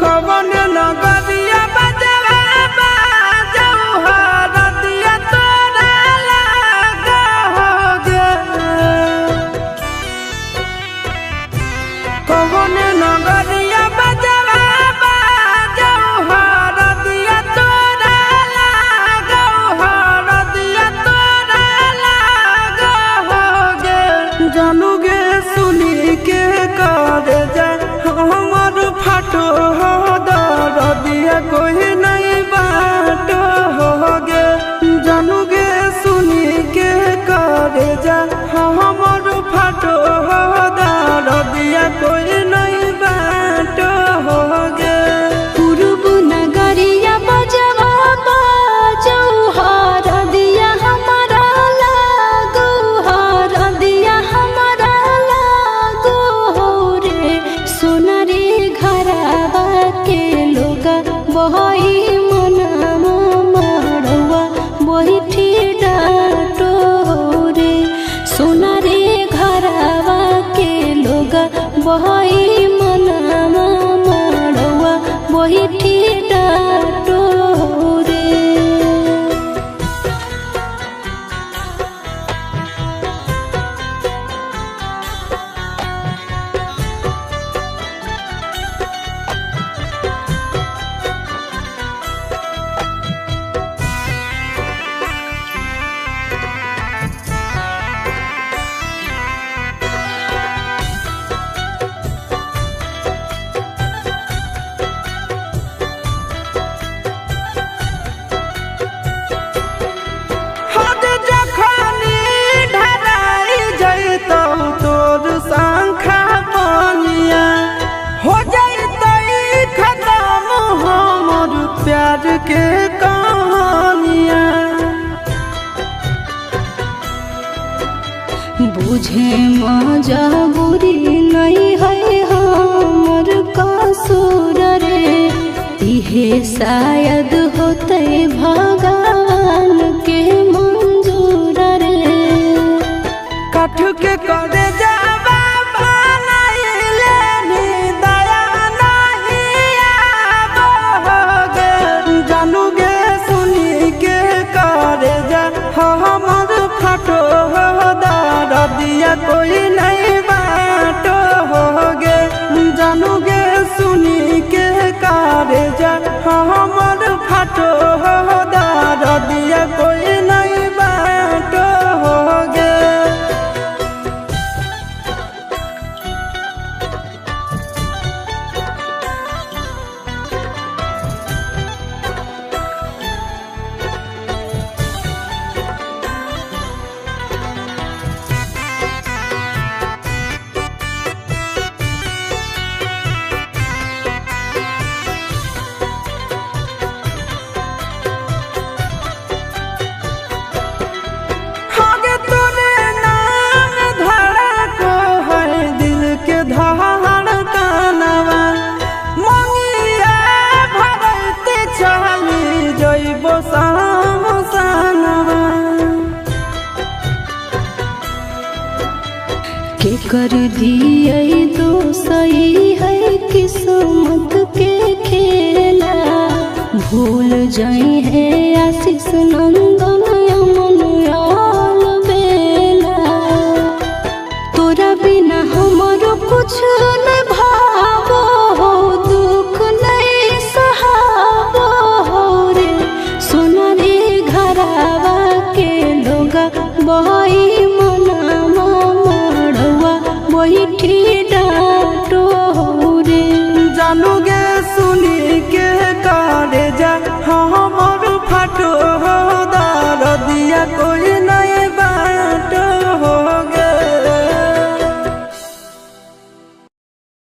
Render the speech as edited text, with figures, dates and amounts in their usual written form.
कवन नगरिया बजवा बाजऊ हरदिया तोरा लागोगे। कवन नगरिया बजवा बाजऊ हरदिया तोरा लागो हरदिया तोरा लागोगे। जानूगे सुनी के कर जा हमर फाटो हो दरदिया कोई नहीं बाटो होगे। जानूगे सुनी के करे जा हमर फाटो हो दरदिया कोई नहीं बाटो होगे। पूर्व नगरिया बजवा बाजऊ हरदिया हमारा लागो हरदिया हमारा लागो हो रे। सोनारी घरवा के लोग बही मनमा मड़वा बही डाटो रे। सोनारी घरवा के लोग बही मनमा मड़वा बही डाटो रे। हद जखनी ढराई जैतौ तोर शंखा बनिया हो जैतै खत्म हमर प्यार के कहानिया। बुझे मजबूरी नहीं है हमर कसूर रे। इहे शायद होते भगवान के मंजूर रे। काठ के करे जावा बनाइले नी दया नहीं आवोगे। जानूगे सुनी के करे जा हमर फाटो हो दरदिया कोई नहीं बाटो होगे। जानूगे सुनी के करे जा हमर फाटो हो दरदिया कोई नहीं बाटो होगे। आगे तोरे नाम धड़को है दिल के धड़कनवा। मंगिया भरते चली जइबो सामसनवा। के कर दिए तो सही है किस्मत के खेला। भूल जाई है आशीष नंदन अमन बेला। तोरा बिना हमारो कुछ न भा